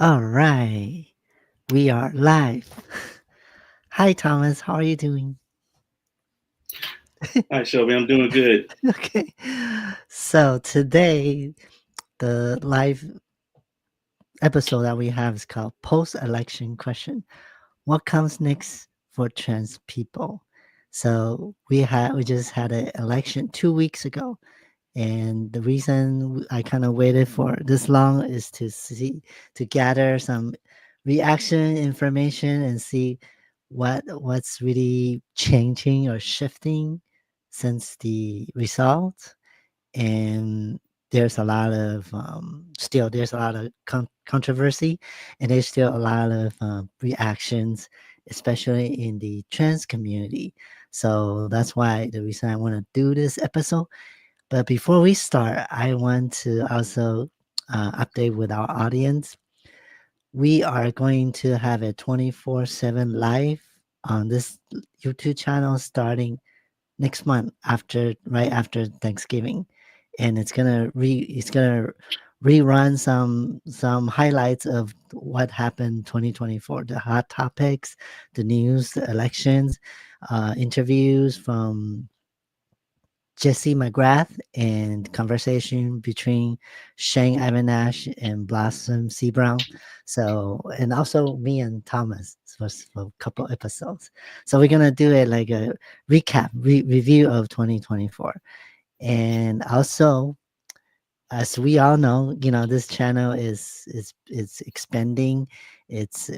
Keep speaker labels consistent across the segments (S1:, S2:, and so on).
S1: All right, we are live. Hi, Thomas. How are you doing?
S2: Hi, Shelby. I'm doing good.
S1: Okay. So today, the live episode that we have is called Post-Election Question. What comes next for trans people? So we just had an election 2 weeks ago, and the reason I kind of waited for this long is to gather some reaction information and see what's really changing or shifting since the result. And there's a lot of still there's a lot of controversy, and there's still a lot of reactions, especially in the trans community. So that's why the reason I want to do this episode. But before we start, I want to also update with our audience. We are going to have a 24/7 live on this YouTube channel starting next month, after right after Thanksgiving, and it's gonna rerun some highlights of what happened 2024, the hot topics, the news, the elections, interviews from Jesse McGrath, and conversation between Shane Ivanash and Blossom C. Brown. So, and also me and Thomas for a couple episodes. So we're gonna do it like a review of 2024. And also, as we all know, this channel is expanding.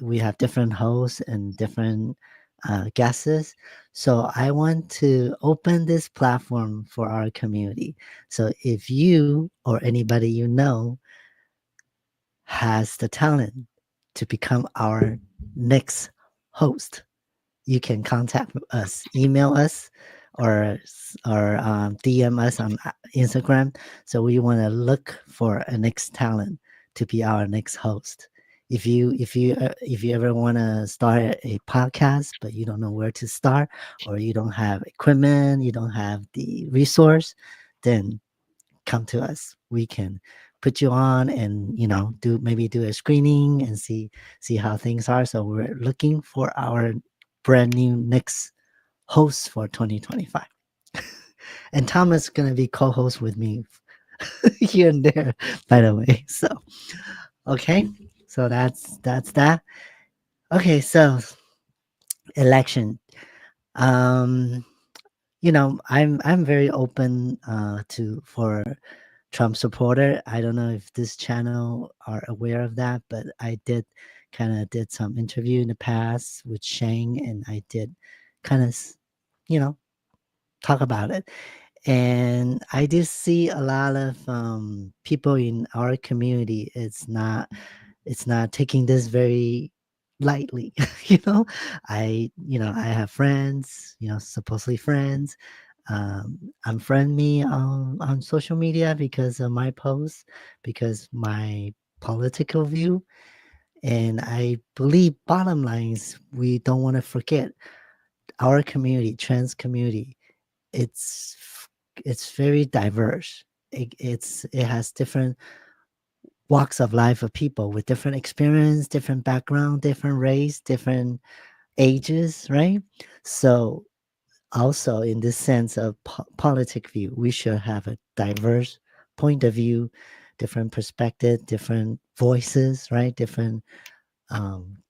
S1: We have different hosts and different guests. So I want to open this platform for our community. So if you or anybody you know has the talent to become our next host, you can contact us, email us, or DM us on Instagram. So we want to look for a next talent to be our next host. If you ever want to start a podcast but you don't know where to start, or you don't have equipment, you don't have the resource, then come to us. We can put you on, and do a screening and see how things are. So we're looking for our brand new next host for 2025. And Thomas is gonna be co-host with me here and there, by the way. So okay, so that's that. Okay, so election. Um, I'm very open to for Trump supporter. I don't know if this channel are aware of that, but I did some interview in the past with Chang, and I did kind of, you know, talk about it. And I did see a lot of people in our community. It's not taking this very lightly. I have friends, supposedly friends. Unfriend me on social media because of my posts, because my political view. And I believe bottom line is we don't want to forget our community, trans community. It's it's very diverse. It has different walks of life of people with different experience, different background, different race, different ages, right? So also in this sense of politic view, we should have a diverse point of view, different perspective, different voices, right? Different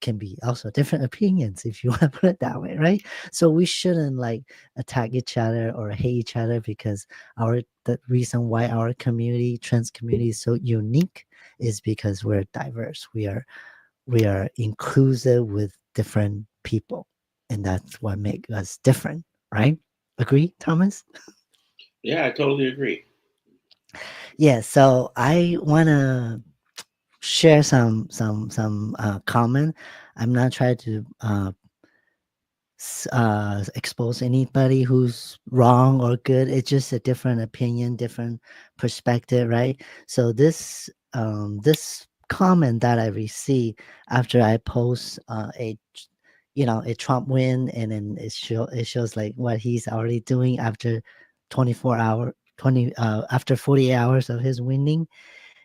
S1: can be also different opinions, if you want to put it that way, right? So we shouldn't like attack each other or hate each other, because the reason why our community, trans community, is so unique is because we're diverse. We are inclusive with different people, and that's what makes us different, right? Agree, Thomas?
S2: Yeah, I totally agree.
S1: Yeah. So I want to share some comment. I'm not trying to expose anybody who's wrong or good. It's just a different opinion, different perspective, right? So this comment that I received after I post a Trump win, and then it shows like what he's already doing after 24 hour 20 after 48 hours of his winning.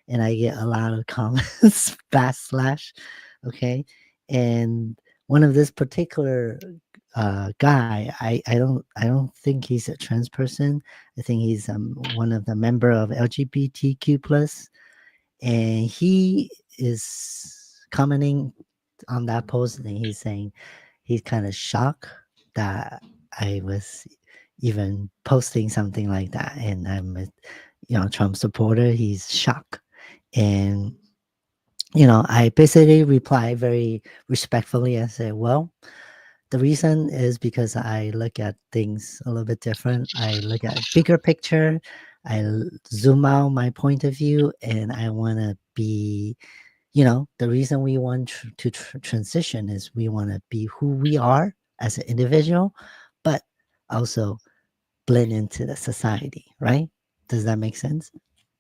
S1: and I get a lot of comments backslash. Okay, and one of this particular guy, I don't think he's a trans person. I think he's one of the member of LGBTQ plus, and he is commenting on that post, and he's saying he's kind of shocked that I was even posting something like that, and I'm a Trump supporter. He's shocked, and I basically reply very respectfully. I say, well, the reason is because I look at things a little bit different. I look at bigger picture. Zoom out my point of view, and I want to be, the reason we want to transition is we want to be who we are as an individual, but also blend into the society, right? Does that make sense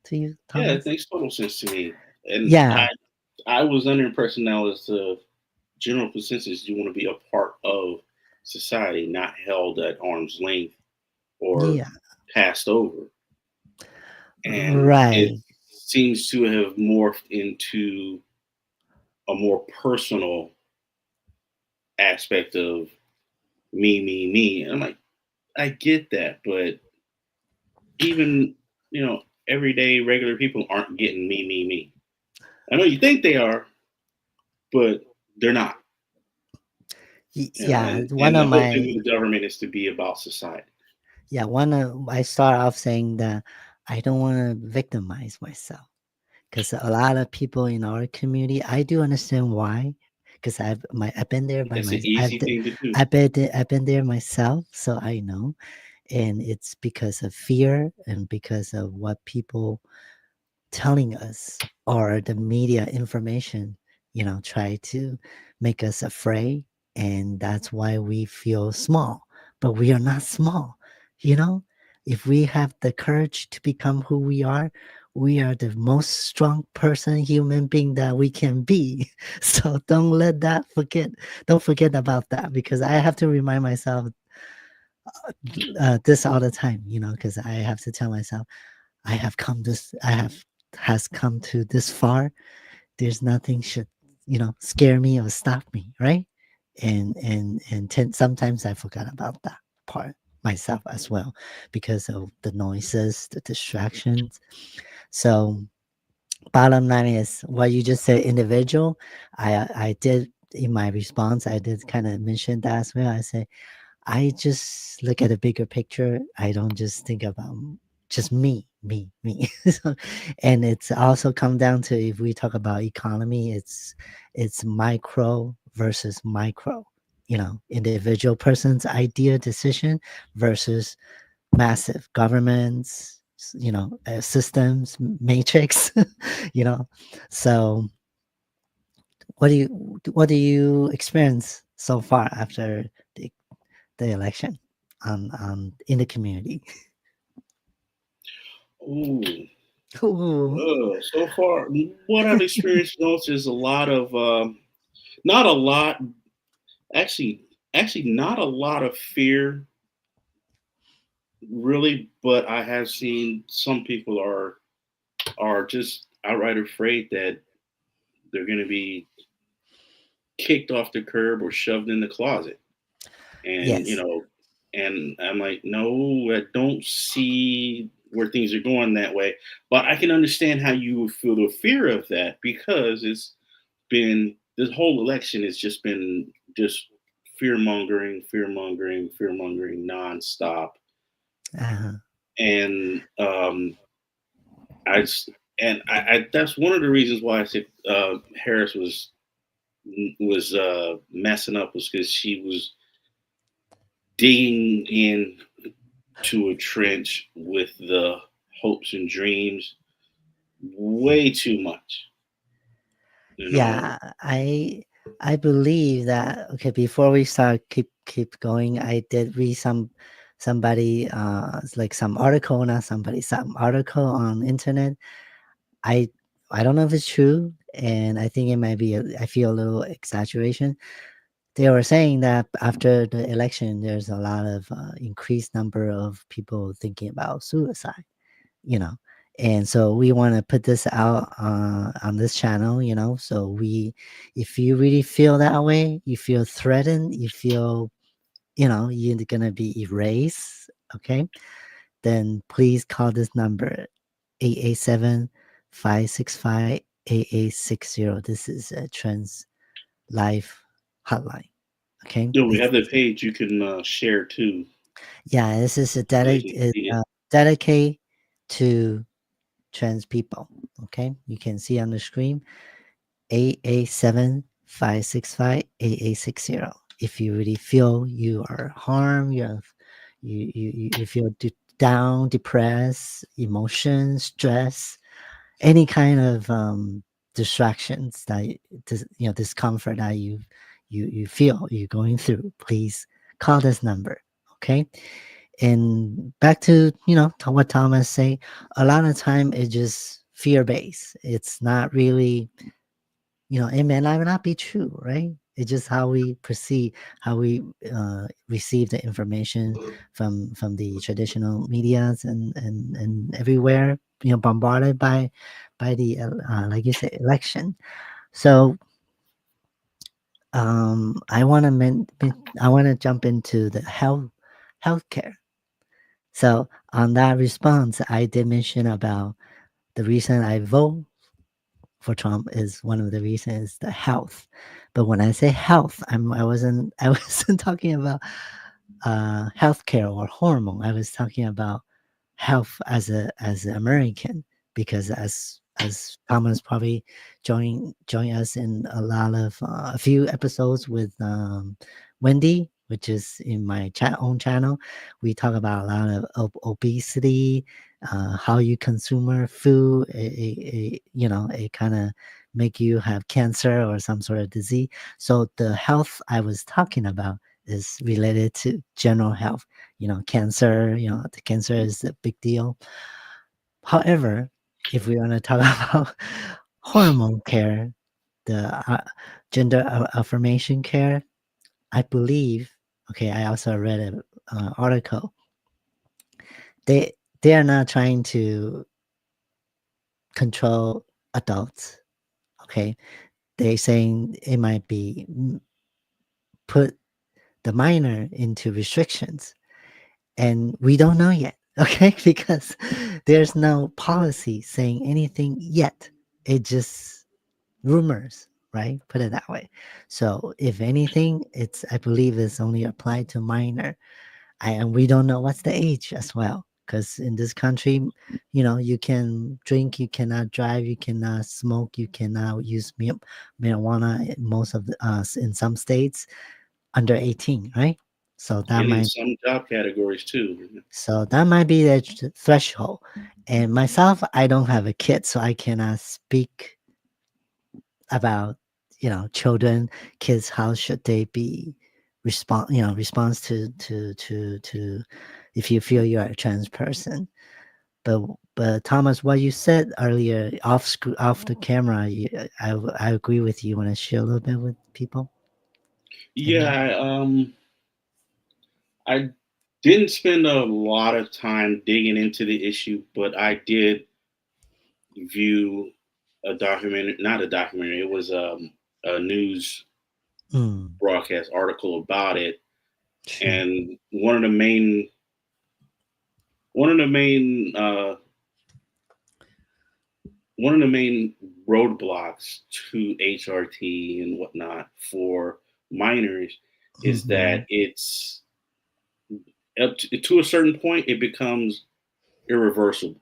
S1: to you,
S2: Yeah, it
S1: Thomas?
S2: makes total sense to me. And
S1: Yeah,
S2: I was under the impression now as the general consensus, you want to be a part of society, not held at arm's length or
S1: yeah,
S2: passed over. And it
S1: right.
S2: seems to have morphed into a more personal aspect of me. And I'm like, I get that, but even, you know, everyday regular people aren't getting me. I know you think they are, but they're not. You know,
S1: Yeah, one
S2: and the
S1: of
S2: whole thing
S1: my
S2: with the government is to be about society.
S1: yeah, one of I start off saying that I don't want to victimize myself because a lot of people in our community, I do understand why, because I've been there by
S2: It's an
S1: my
S2: easy thing to do.
S1: I've been there myself, so I know, and it's because of fear and because of what people telling us or the media information, try to make us afraid. And that's why we feel small. But we are not small. You know, if we have the courage to become who we are the most strong person, human being that we can be. So don't let that forget. Don't forget about that because I have to remind myself this all the time, because I have to tell myself I have has come to this far. There's nothing should, scare me or stop me, right? And sometimes I forgot about that part myself as well because of the noises, the distractions. So bottom line is what you just said, individual. I did in my response, I did kind of mention that as well. I say I just look at the bigger picture. I don't just think about just me. So, and it's also come down to if we talk about economy, it's micro versus micro. Individual person's idea decision versus massive governments. Systems matrix. you know, so what do you experience so far after the the election in the community.
S2: Ooh,
S1: Ooh.
S2: so far, what I've experienced most is a lot of, not a lot, actually, not a lot of fear, really. But I have seen some people are just outright afraid that they're going to be kicked off the curb or shoved in the closet. And
S1: Yes.
S2: and I'm like, no, I don't see where things are going that way. But I can understand how you would feel the fear of that because it's been this whole election has just been just fear mongering nonstop.
S1: Uh-huh.
S2: And I just and I that's one of the reasons why I said Harris was messing up was because she was digging in to a trench with the hopes and dreams way too much, you know.
S1: Yeah, I believe that okay, before we start keep going, I did read somebody it's like some article on internet. I I don't know if it's true, and I think it might be I feel a little exaggeration. They were saying that after the election, there's a lot of increased number of people thinking about suicide, you know, And so we want to put this out on this channel, so if you really feel that way, you feel threatened, you feel, you're gonna be erased, okay, then please call this number 887-565-8860. This is a trans life hotline, okay.
S2: No, we have the page you can share too,
S1: Yeah, this is
S2: so they can see it.
S1: dedicated to trans people, okay. You can see on the screen 887-565-8860. If you really feel you are harmed, you feel down, depressed, emotion, stress, any kind of distractions that discomfort that you feel you're going through, please call this number, okay. And back to what Thomas say, a lot of time it's just fear based. It's not really, it may not be true, right? It's just how we perceive, how we receive the information from the traditional medias and everywhere, bombarded by the like you say, election. So I want to jump into the healthcare. So on that response, I did mention about the reason I vote for Trump is one of the reasons the health. But when I say health, I wasn't I wasn't talking about healthcare or hormone. I was talking about health as an American, because as Thomas probably join us in a few episodes with Wendy, which is in my own channel. We talk about a lot of obesity, how you consume food, it kind of make you have cancer or some sort of disease. So the health I was talking about is related to general health. Cancer, the cancer is a big deal. However, if we want to talk about hormone care, the gender affirmation care, I believe, okay, I also read an article. They they are not trying to control adults, okay? They're saying it might be put the minor into restrictions, and we don't know yet, okay, because there's no policy saying anything yet. It just rumors, right? Put it that way. So if anything, I believe it's only applied to minor. And we don't know what's the age as well, because in this country, you can drink, you cannot drive, you cannot smoke, you cannot use marijuana in most of in some states under 18, right? So that
S2: And in
S1: might
S2: some job categories too.
S1: be the threshold. And myself, I don't have a kid, so I cannot speak about children, kids, how should they be response to if you feel you're a trans person. but but Thomas, what you said earlier off the camera, I agree with you. Want to share a little bit with people in
S2: Yeah,
S1: that?
S2: I didn't spend a lot of time digging into the issue, but I did view a documentary, not a documentary, it was a news
S1: Mm,
S2: broadcast article about it.
S1: sure.
S2: And one of the main roadblocks to HRT and whatnot for minors is
S1: Mm-hmm,
S2: that it's to a certain point it becomes irreversible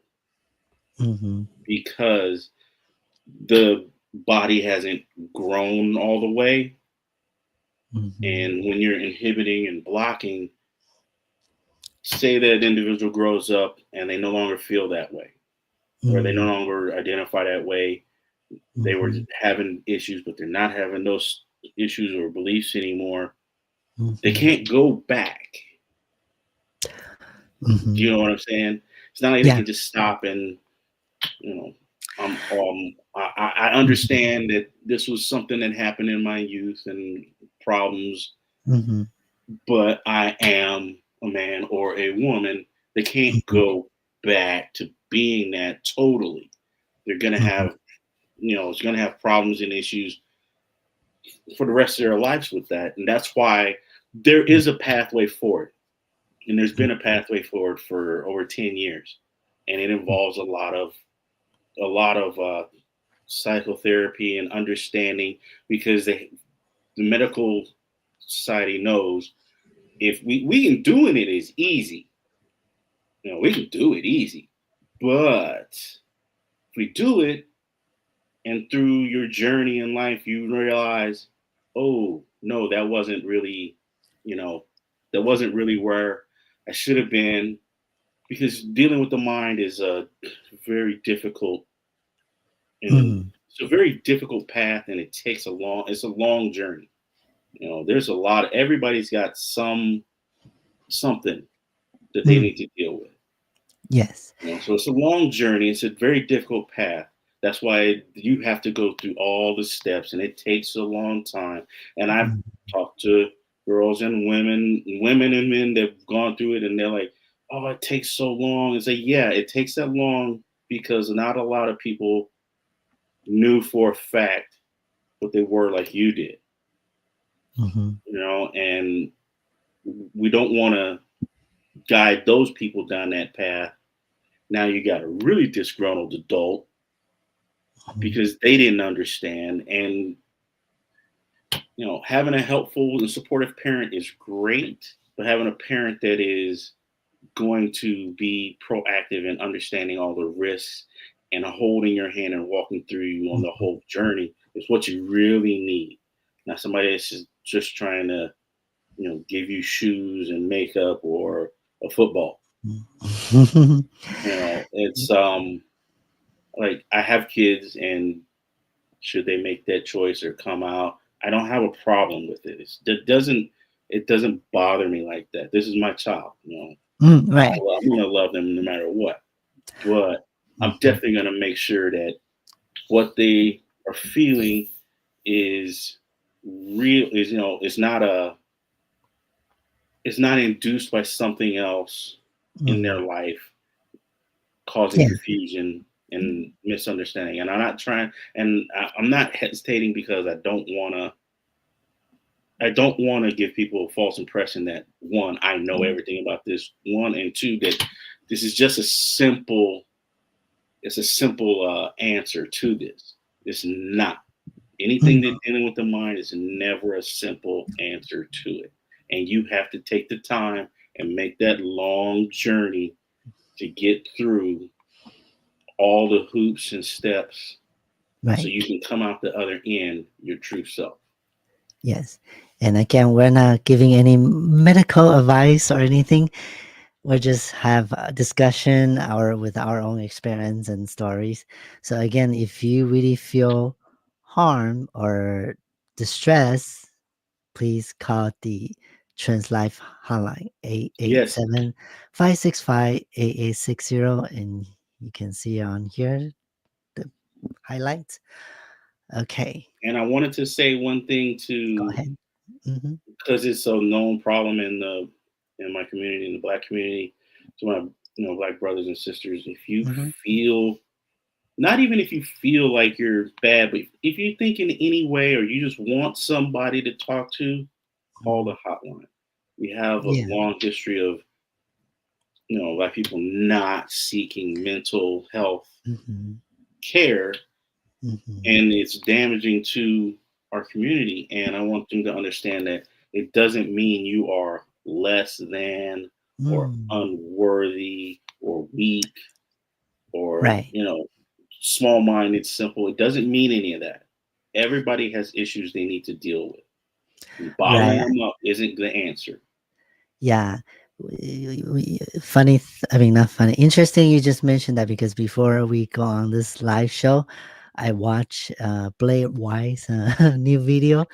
S1: mm-hmm,
S2: because the body hasn't grown all the way.
S1: mm-hmm,
S2: And when you're inhibiting and blocking, say that individual grows up and they no longer feel that way, or they no
S1: mm-hmm,
S2: longer identify that way. They were
S1: mm-hmm,
S2: having issues, but they're not having those issues or beliefs anymore. They
S1: mm-hmm,
S2: can't go back. Do
S1: mm-hmm.
S2: you know what I'm saying? It's not like they
S1: Yeah.
S2: can just stop and, you know, I
S1: Mm-hmm,
S2: understand that this was something that happened in my youth and problems,
S1: mm-hmm,
S2: but I am a man or a woman. They can't
S1: mm-hmm,
S2: go back to being that totally. They're gonna
S1: Mhm.
S2: have, it's gonna have problems and issues for the rest of their lives with that. And that's why there is a pathway forward. And there's been a pathway forward for over 10 years. And it involves a lot of psychotherapy and understanding, because the medical society knows if we can doing it is easy. We can do it easy. But if we do it, and through your journey in life you realize, oh no, you know that wasn't really where I should have been, because dealing with the mind is a very difficult, and
S1: Mhm.
S2: it's a very difficult path, and it's a long journey. There's a lot, everybody's got something that they
S1: Mm.
S2: need to deal with.
S1: Yes.
S2: So it's a long journey. It's a very difficult path. That's why you have to go through all the steps, and it takes a long time. And I've
S1: Mm.
S2: talked to girls and women and men that've gone through it, and they're like, "Oh, it takes so long." And say, "Yeah, it takes that long because not a lot of people knew for a fact what they were like you did."
S1: Mhm.
S2: And we don't want to guide those people down that path. Now you got a really disgruntled adult
S1: Mhm.
S2: because they didn't understand. And having a helpful and supportive parent is great, but having a parent that is going to be proactive in understanding all the risks and holding your hand and walking through you on the
S1: Mhm.
S2: whole journey is what you really need. Not somebody that's just trying to, give you shoes and makeup or a football.
S1: Mhm.
S2: It's like I have kids, and should they make that choice or come out, I don't have a problem with it. It doesn't bother me like that. This is my child.
S1: Right.
S2: I'm gonna love them no matter what. But I'm
S1: Mhm.
S2: definitely gonna make sure that what they are feeling is real. Is it's not induced by something else in their
S1: Mhm.
S2: life causing
S1: Yeah.
S2: confusion and misunderstanding. And I'm not trying, and I'm not hesitating because I don't want to give people a false impression that, one, I know everything about this, one, and two, that this is just it's a simple answer to this. It's not. Anything
S1: Mhm.
S2: that dealing with the mind is never a simple answer to it. And you have to take the time and make that long journey to get through all the hoops and steps so
S1: Right.
S2: you can come out the other end your true self.
S1: Yes. And again, we're not giving any medical advice or anything. We just have a discussion with our own experience and stories. So again, if you really feel harm or distress, please call the Trans Life hotline
S2: Yes.
S1: 887-565-8860, and you can see on here the highlights. Okay,
S2: And I wanted to say one thing
S1: go
S2: to,
S1: ahead. Hmm.
S2: because it's a known problem in my community, in the Black community, to my Black brothers and sisters. If you
S1: Hmm.
S2: feel, not even if you feel like you're bad, but if you think in any way, or you just want somebody to talk to, call the hotline. We have a
S1: Yeah.
S2: long history of Black people not seeking mental health
S1: Hmm.
S2: care,
S1: Hmm.
S2: and it's damaging to our community. And I want them to understand that it doesn't mean you are less than or
S1: Mm.
S2: unworthy or weak or
S1: Right.
S2: small minded, simple. It doesn't mean any of that. Everybody has issues they need to deal with, and bottling
S1: Right.
S2: them up isn't the answer.
S1: Yeah. Funny, I mean, not funny. Interesting you just mentioned that, because before we go on this live show, I watch Blair White's new video.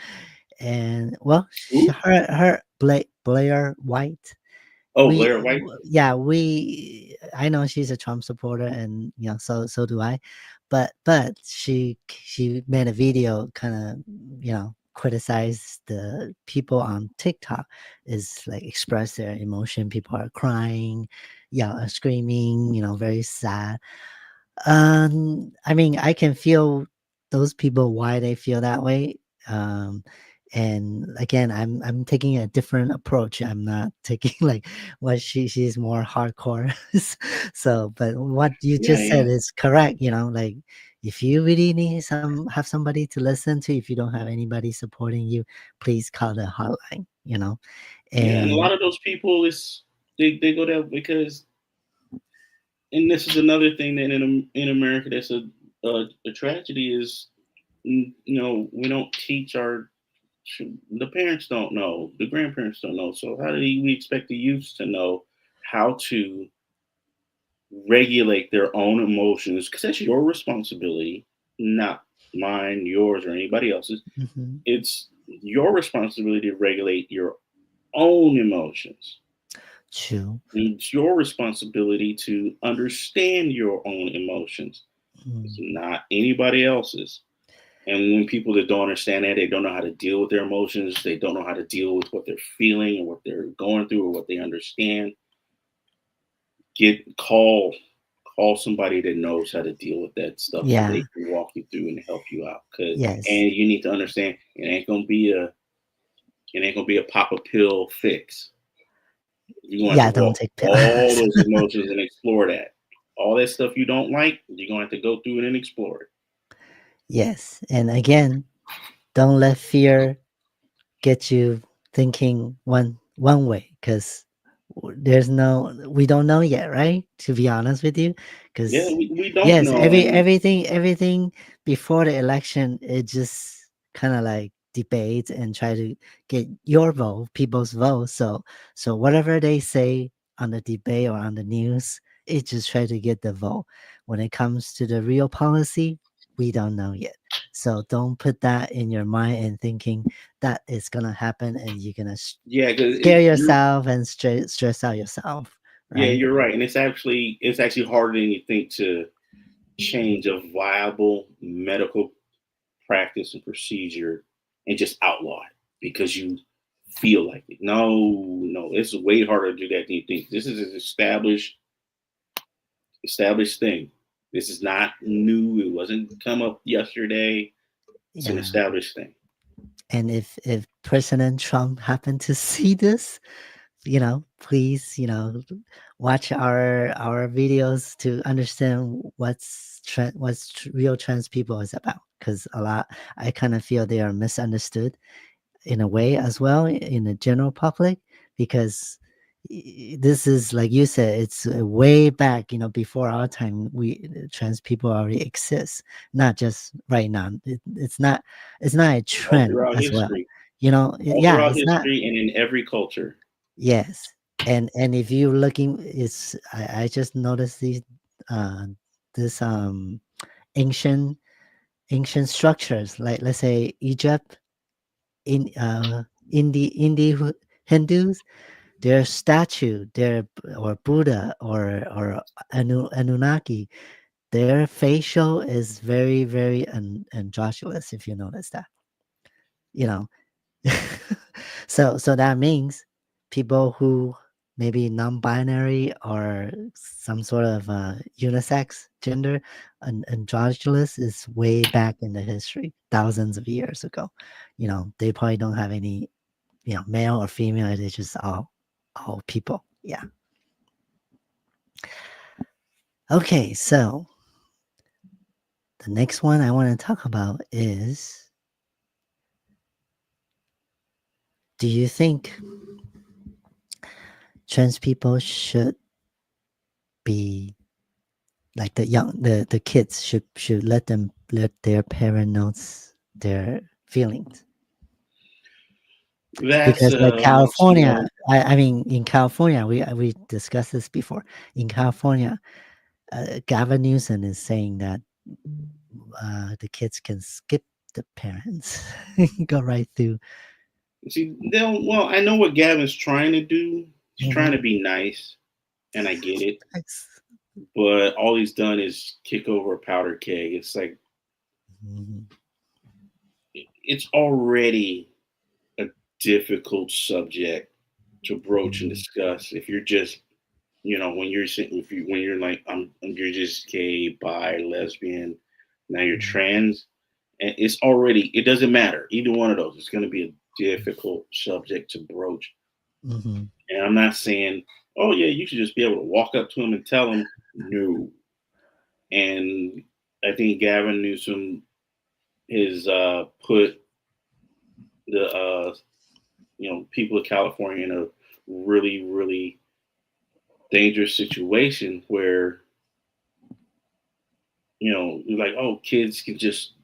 S1: And well,
S2: Who?
S1: Blair White,
S2: Oh, Blair White.
S1: yeah, I know she's a Trump supporter, and so do I, but she made a video kind of criticize the people on TikTok is like express their emotion. People are crying, yeah, screaming, very sad. I mean, I can feel those people why they feel that way. Um, and again, I'm taking a different approach. I'm not taking like what she's more hardcore. So, but what you
S2: Yeah,
S1: just said
S2: yeah,
S1: is correct. Like if you really need have somebody to listen to, if you don't have anybody supporting you, please call the hotline.
S2: yeah. And a lot
S1: And
S2: of those people is they go there because, and this is another thing that in America that's a tragedy is, we don't teach the parents don't know, the grandparents don't know. So how do we expect the youth to know how to regulate their own emotions? Because that's your responsibility, not mine, yours, or anybody else's.
S1: mhm,
S2: It's your responsibility to regulate your own emotions.
S1: true.
S2: It's your responsibility to understand your own emotions. It's
S1: Mm,
S2: not anybody else's. And when people that don't understand that, they don't know how to deal with their emotions, they don't know how to deal with what they're feeling or what they're going through or what they understand, call somebody that knows how to deal with that stuff so they
S1: yeah.
S2: can walk you through and help you out.
S1: Yes.
S2: And you need to understand it ain't gonna be a pop a pill fix. You're going to
S1: Yeah,
S2: have to
S1: don't
S2: walk
S1: take
S2: all
S1: pills.
S2: those emotions and explore that. All that stuff you don't like, you're going to have to go through it and explore it.
S1: Yes, and again, don't let fear get you thinking one way, because we don't know yet, right? To be honest with you,
S2: Yeah,
S1: because
S2: we don't
S1: yes,
S2: know. And
S1: everything before the election, it just kind of like debates and try to get your vote, people's vote. So whatever they say on the debate or on the news, it just try to get the vote. When it comes to the real policy, we don't know yet. So don't put that in your mind and thinking that is gonna happen, and you're gonna
S2: yeah, because
S1: scare
S2: you're
S1: yourself and stress out yourself,
S2: yeah,
S1: right?
S2: you're right. And it's actually harder than you think to change a viable medical practice and procedure and just outlaw it because you feel like it. No, no, it's way harder to do that than you think. This is an established thing. This is not new. It wasn't come up yesterday. It's an
S1: Yeah.
S2: established thing.
S1: And if President Trump happened to see this, please, watch our videos to understand real trans people is about. Because I kind of feel they are misunderstood in a way as well in the general public, because this is like you said, it's way back, before our time. We trans people already exist, not just right now. It's not a
S2: All
S1: trend
S2: throughout
S1: as well.
S2: history. All
S1: Yeah,
S2: throughout
S1: it's not.
S2: history and in every culture.
S1: Yes, and if you looking, I just noticed uh this ancient structures, like let's say Egypt, in Hindus, their statue, or Buddha, or Anunnaki, their facial is very, very androgynous. If you notice that, you know. So that means people who maybe non-binary or some sort of unisex gender, and androgynous is way back in the history, thousands of years ago. They probably don't have any, male or female. It's just all people. Yeah. Okay, so the next one I want to talk about is, do you think trans people should be like the kids should let their parent knows their feelings?
S2: That's
S1: Because like California,
S2: smart.
S1: I mean, in California, we discussed this before. In California, Gavin Newsom is saying that the kids can skip the parents, go right through.
S2: See, well, I know what Gavin's trying to do. He's trying
S1: Mhm.
S2: to be nice, and I get it.
S1: Ex-
S2: But all he's done is kick over a powder keg. It's like
S1: Mhm.
S2: it's already a difficult subject to broach and
S1: Mhm.
S2: discuss if you're just When you're if you when you're like you're just gay, bi, lesbian, now you're
S1: Mhm.
S2: trans, and it doesn't matter either one of those. It's going to be a difficult subject to broach,
S1: Mhm.
S2: and I'm not saying, oh yeah, you should just be able to walk up to him and tell him no. And I think Gavin Newsom has put the people of California in a really really dangerous situation where like, oh, kids can just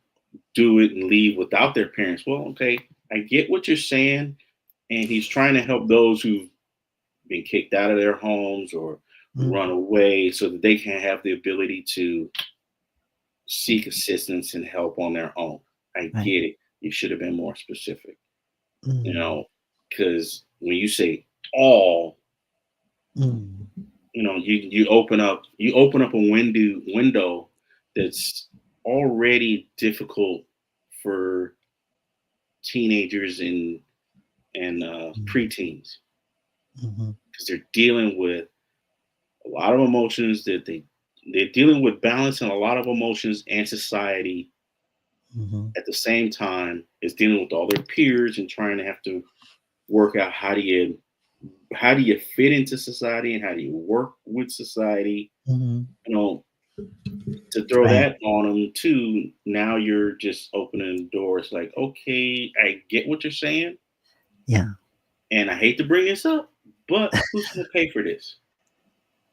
S2: do it and leave without their parents. Well, okay, I get what you're saying, and he's trying to help those who've been kicked out of their homes or run
S1: Mm.
S2: away so that they can have the ability to seek assistance and help on their own. I
S1: Right.
S2: get it. You should have been more specific, you
S1: Mm.
S2: know, because when you say all,
S1: Mm.
S2: you open up a window that's already difficult for teenagers and
S1: Mm.
S2: preteens
S1: Mhm.
S2: because they're dealing with a lot of emotions they're dealing with balancing a lot of emotions and society
S1: Mhm.
S2: at the same time as dealing with all their peers and trying to have to work out how do you fit into society and how do you work with society.
S1: Mhm.
S2: you know to throw
S1: Right.
S2: that on them too, now you're just opening doors like, okay, I get what you're saying,
S1: Yeah.
S2: and I hate to bring this up, but who's going to pay for this?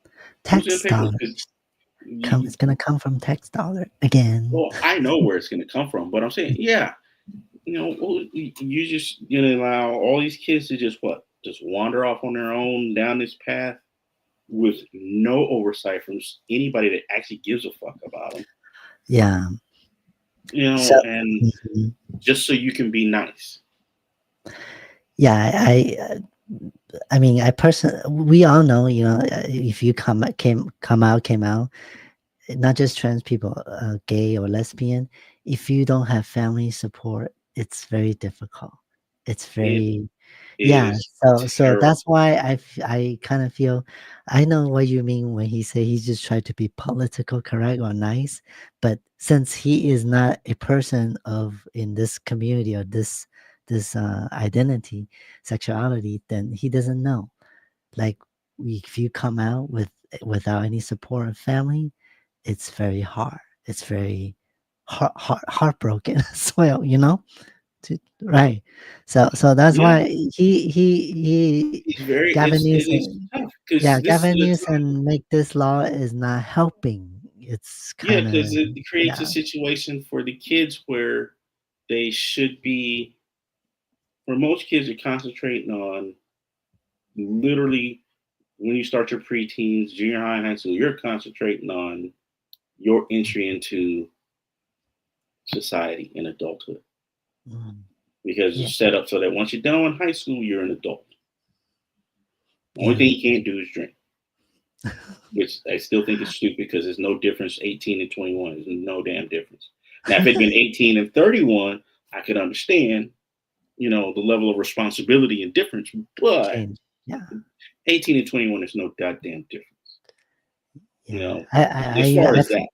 S2: Who's going to
S1: Tax
S2: pay for this?
S1: dollars.
S2: Because
S1: It's gonna come from tax dollar again.
S2: well, I know where it's going to come from, but I'm saying, yeah, well, you just going to allow all these kids to just wander off on their own down this path with no oversight from anybody that actually gives a fuck about them,
S1: Yeah. So
S2: and
S1: mhm.
S2: just so you can be nice.
S1: Yeah, I mean, we all know, if you came out, not just trans people, gay or lesbian, if you don't have family support, it's very difficult. It's
S2: It
S1: very, yeah.
S2: is
S1: So
S2: terrible.
S1: that's why I kind of feel, I know what you mean when he say he's just trying to be political correct or nice, but since he is not a person of in this community or this identity, sexuality, then he doesn't know. Like, if you come out without any support of family, it's very hard. It's very heartbroken as well, right. So that's
S2: Yeah,
S1: why he
S2: it's very
S1: Gavin
S2: it's
S1: Newsom,
S2: tough
S1: yeah,
S2: because this
S1: Gavin
S2: is a time.
S1: Newsom make this law is not helping. It's
S2: Yeah,
S1: kind of,
S2: because it creates a
S1: yeah.
S2: situation for the kids where they should be. Where most kids are concentrating on literally when you start your preteens, junior high, high school, you're concentrating on your entry into society and adulthood
S1: Mm,
S2: because
S1: yeah,
S2: it's set up so that once you're done with high school, you're an adult. The only
S1: yeah.
S2: thing you can't do is drink, which I still think is stupid because there's no difference 18 and 21. There's no damn difference. Now, if it had been 18 and 31, I could understand, the level of responsibility and difference, but
S1: Change. Yeah,
S2: 18 and 21 is no goddamn difference,
S1: yeah.
S2: as far as that.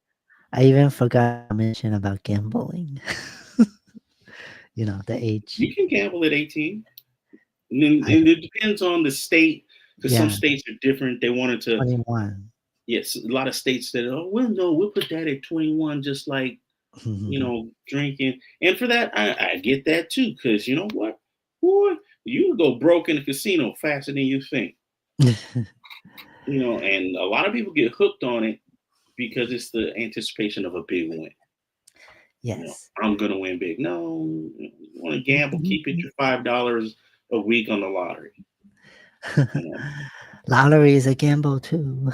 S1: I even forgot to mention about gambling. The age.
S2: You can gamble at 18. And
S1: I
S2: it depends on the state because some
S1: Yeah,
S2: states are different. They wanted to,
S1: 21.
S2: yes, a lot of states said, oh, well, no, we'll put that at 21, just like, drinking. And for that, I get that too, because you know what? Boy, you go broke in a casino faster than you think. And a lot of people get hooked on it because it's the anticipation of a big win.
S1: Yes.
S2: I'm gonna win big. No, you want to gamble? Keep it your $5 a week on the lottery. You know,
S1: Lottery is a gamble too.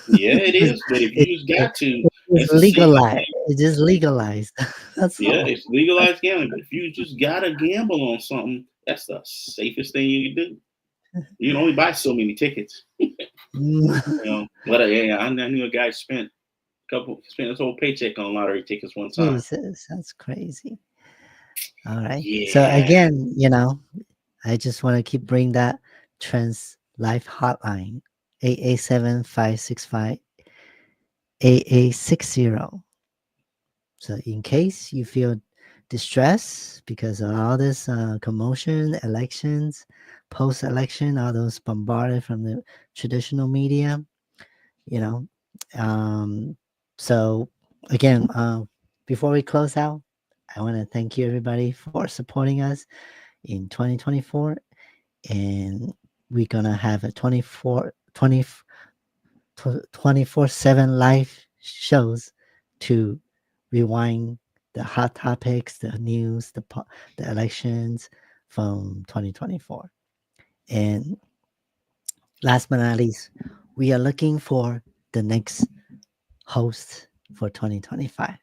S2: yeah, it is. But if
S1: It
S2: you just
S1: it
S2: got to,
S1: it's
S2: that's the safest
S1: legalized.
S2: thing.
S1: It's just legalized. That's
S2: Yeah,
S1: all.
S2: it's legalized gambling. But if you just gotta gamble on something, that's the safest thing you can do. You can only buy so many tickets.
S1: Mm.
S2: But yeah, I knew a guy spent his whole paycheck on lottery tickets one time.
S1: Jesus, that's crazy. All right. So
S2: Yeah,
S1: again, I just want to keep bring that trans life hotline 887-565 AA60. So in case you feel distress because of all this commotion, elections, post-election, all those bombarded from the traditional media, you know. Um, so again, before we close out, I want to thank you everybody for supporting us in 2024, and we're gonna have a 24/7 live shows to rewind the hot topics, the news, the elections from 2024. And last but not least, we are looking for the next host for 2025.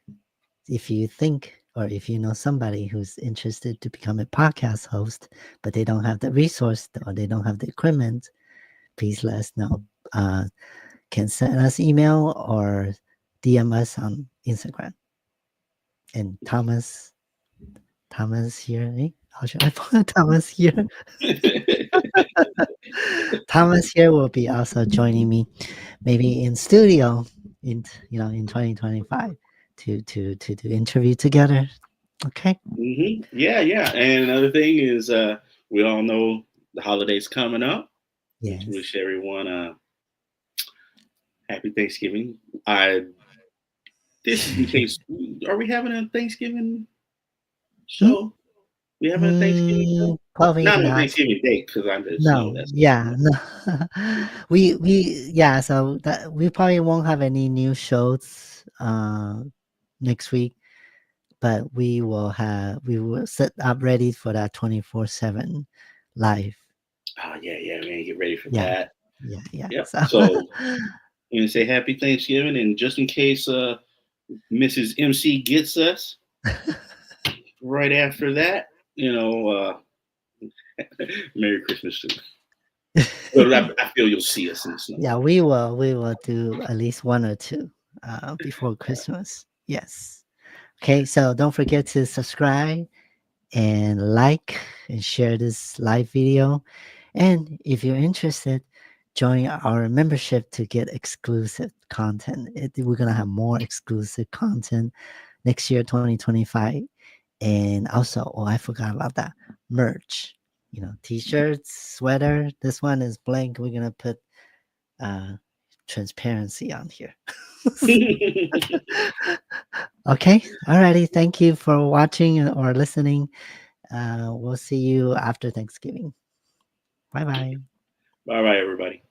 S1: If you think or if you know somebody who's interested to become a podcast host, but they don't have the resource or they don't have the equipment, please let us know. Can send us email or DM us on Instagram. And Thomas here. Eh? How should I put Thomas here? Thomas here will be also joining me, maybe in studio in in 2025 to do interview together. Okay.
S2: Yeah, yeah. And another thing is, we all know the holidays coming up. Let's
S1: Yes.
S2: wish everyone a happy Thanksgiving. I This is in case, are we having a Thanksgiving
S1: Hmm?
S2: show? We having a Thanksgiving show?
S1: Probably
S2: Not on
S1: not.
S2: Thanksgiving Day, because I just know
S1: No,
S2: that's
S1: yeah, no. Yeah, so that we probably won't have any new shows next week, but we will set up ready for that 24/7 live.
S2: oh yeah, yeah, man, get ready for
S1: Yeah,
S2: that.
S1: yeah.
S2: Yep.
S1: So
S2: So I'm gonna say happy Thanksgiving, and just in case Mrs. MC gets us right after that, Merry Christmas too. But I feel you'll see us in the snow.
S1: yeah, we will do at least one or two before Christmas. Yes. Okay, so don't forget to subscribe and like and share this live video. And if you're interested, join our membership to get exclusive content. We're going to have more exclusive content next year, 2025. And also, oh, I forgot about that merch. T-shirts, sweater. This one is blank. We're going to put uh, transparency on here. Okay. Alrighty. Thank you for watching or listening. We'll see you after Thanksgiving. Bye bye.
S2: Bye bye, everybody.